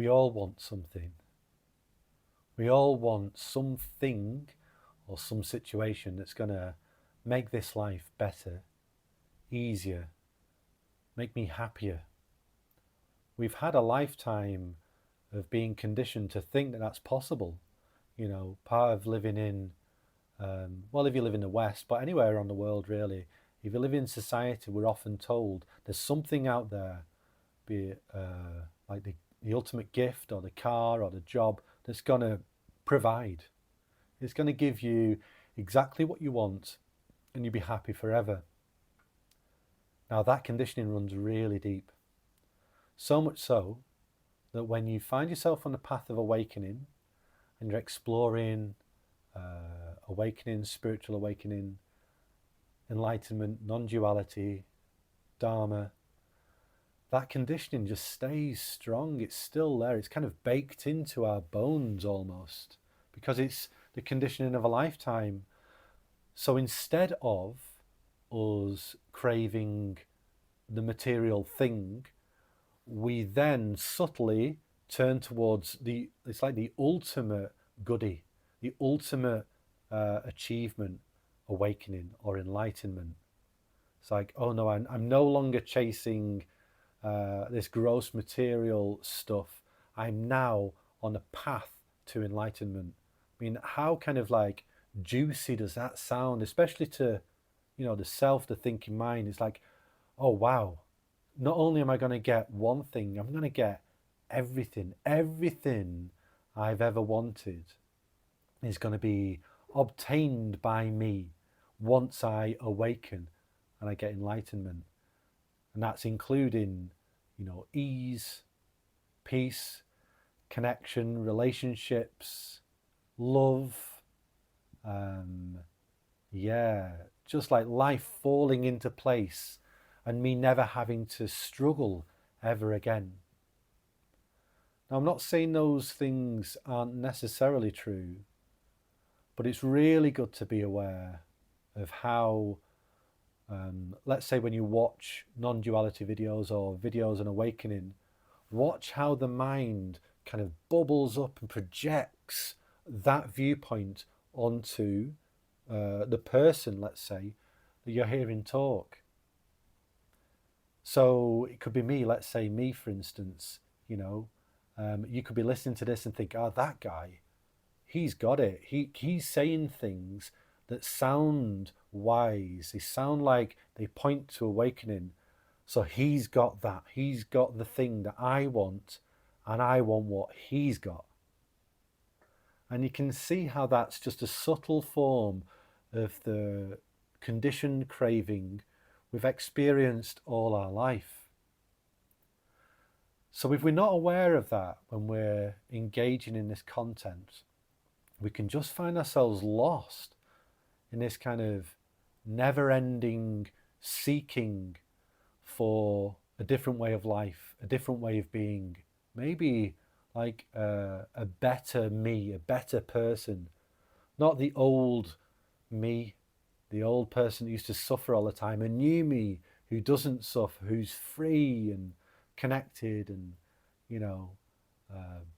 We all want something. We all want something or some situation that's going to make this life better, easier, make me happier. We've had a lifetime of being conditioned to think that that's possible. You know, part of living in, well, if you live in the West, but anywhere around the world really, if you live in society, we're often told there's something out there, be it like the ultimate gift or the car or the job, that's going to provide. It's going to give you exactly what you want and you'll be happy forever. Now, that conditioning runs really deep. So much so that when you find yourself on the path of awakening and you're exploring awakening, spiritual awakening, enlightenment, non duality, Dharma, that conditioning just stays strong. It's still there. It's kind of baked into our bones almost because it's the conditioning of a lifetime. So instead of us craving the material thing, we then subtly turn towards it's like the ultimate goodie, the ultimate achievement, awakening or enlightenment. It's like, oh no, I'm no longer chasing this gross material stuff. I'm now on a path to enlightenment. I mean, how kind of like juicy does that sound, especially to, the self, the thinking mind? It's like, oh wow, not only am I going to get one thing, I'm going to get everything I've ever wanted is going to be obtained by me once I awaken and I get enlightenment. And that's including, ease, peace, connection, relationships, love, yeah, just like life falling into place and me never having to struggle ever again. Now, I'm not saying those things aren't necessarily true, but it's really good to be aware of how, let's say when you watch non-duality videos or videos on awakening, watch how the mind kind of bubbles up and projects that viewpoint onto the person, let's say, that you're hearing talk. So it could be me, let's say me, for instance, you could be listening to this and think, oh, that guy, he's got it. He's saying things that sound wise. They sound like they point to awakening. So he's got that. He's got the thing that I want, and I want what he's got. And you can see how that's just a subtle form of the conditioned craving we've experienced all our life. So if we're not aware of that when we're engaging in this content, we can just find ourselves lost in this kind of never-ending seeking for a different way of life, a different way of being, maybe like a better me, a better person, not the old me, the old person who used to suffer all the time, a new me who doesn't suffer, who's free and connected and,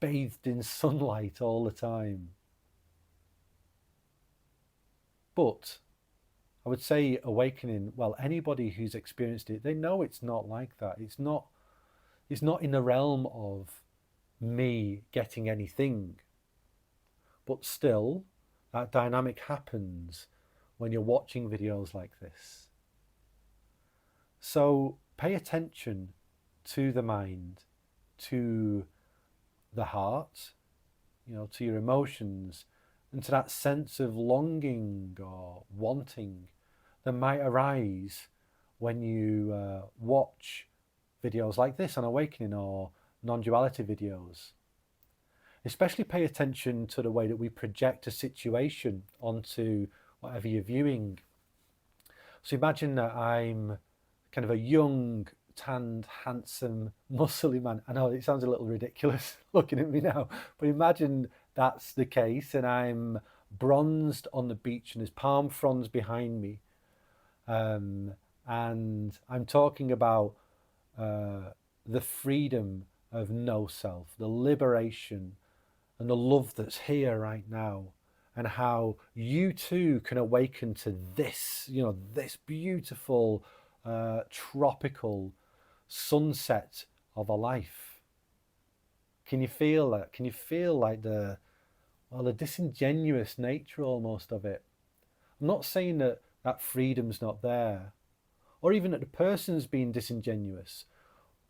bathed in sunlight all the time. But I would say awakening, well, anybody who's experienced it, they know it's not like that. It's not in the realm of me getting anything. But still, that dynamic happens when you're watching videos like this. So pay attention to the mind, to the heart, to your emotions, and to that sense of longing or wanting that might arise when you watch videos like this on awakening or non-duality videos. Especially pay attention to the way that we project a situation onto whatever you're viewing. So imagine that I'm kind of a young, tanned, handsome, muscly man. I know it sounds a little ridiculous looking at me now, but imagine that's the case and I'm bronzed on the beach and there's palm fronds behind me. And I'm talking about the freedom of no self, the liberation and the love that's here right now, and how you too can awaken to this, this beautiful tropical sunset of a life. Can you feel that? Can you feel like the disingenuous nature almost of it? I'm not saying that freedom's not there, or even that the person's being disingenuous.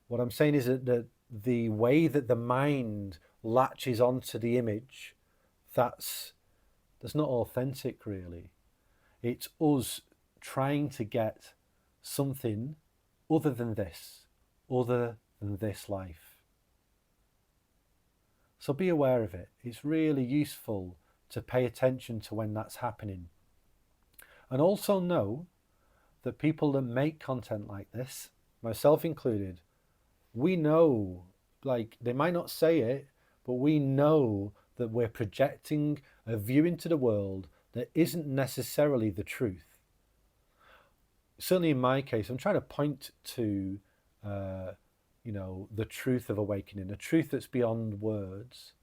What I'm saying is that the way that the mind latches onto the image, that's not authentic really. It's us trying to get something other than this life. So be aware of it. It's really useful to pay attention to when that's happening. And also know that people that make content like this, myself included, we know, like, they might not say it, but we know that we're projecting a view into the world that isn't necessarily the truth. Certainly in my case, I'm trying to point to, the truth of awakening, a truth that's beyond words,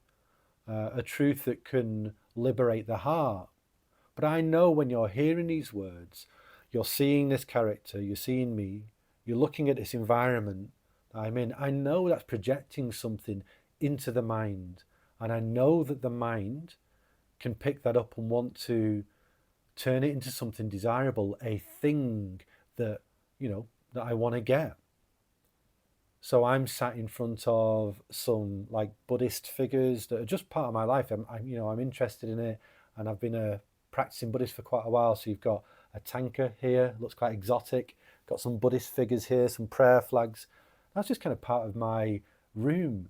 a truth that can liberate the heart. But I know when you're hearing these words, you're seeing this character, you're seeing me, you're looking at this environment that I'm in. I know that's projecting something into the mind. And I know that the mind can pick that up and want to turn it into something desirable, a thing that, that I want to get. So I'm sat in front of some like Buddhist figures that are just part of my life. I'm interested in it, and I've been practicing Buddhist for quite a while. So you've got a tanka here, looks quite exotic. Got some Buddhist figures here, some prayer flags. That's just kind of part of my room.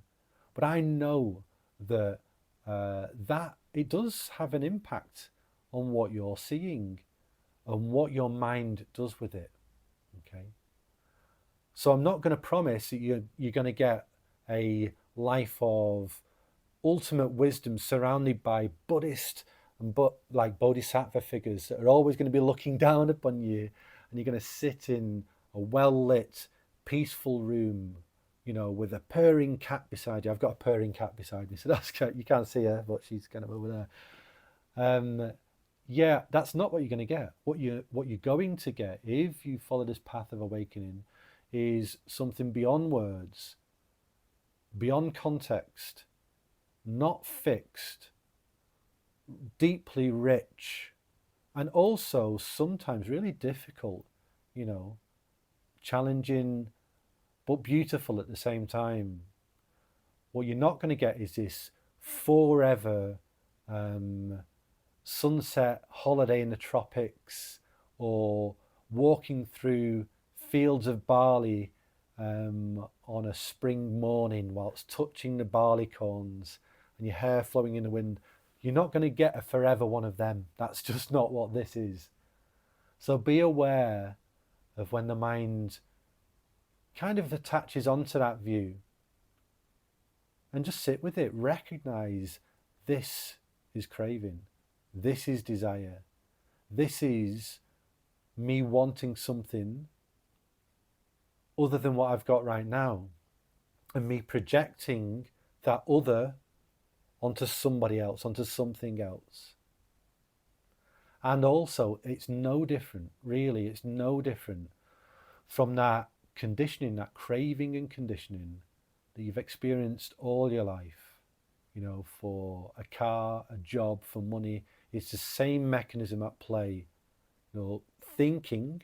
But I know that that it does have an impact on what you're seeing and what your mind does with it. Okay. So I'm not going to promise that you're going to get a life of ultimate wisdom surrounded by Buddhist and like Bodhisattva figures that are always going to be looking down upon you, and you're going to sit in a well-lit, peaceful room, with a purring cat beside you. I've got a purring cat beside me, so you can't see her, but she's kind of over there. Yeah, that's not what you're going to get. What you're going to get, if you follow this path of awakening, is something beyond words, beyond context, not fixed, deeply rich, and also sometimes really difficult, challenging, but beautiful at the same time. What you're not going to get is this forever sunset holiday in the tropics, or walking through fields of barley on a spring morning whilst touching the barley corns and your hair flowing in the wind. You're not going to get a forever one of them. That's just not what this is. So be aware of when the mind kind of attaches onto that view, and just sit with it. Recognize this is craving. This is desire. This is me wanting something other than what I've got right now, and me projecting that other onto somebody else, onto something else. And also, it's no different, really, it's no different from that conditioning, that craving and conditioning that you've experienced all your life, for a car, a job, for money. It's the same mechanism at play, thinking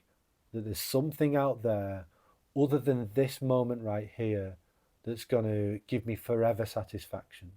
that there's something out there other than this moment right here that's going to give me forever satisfaction.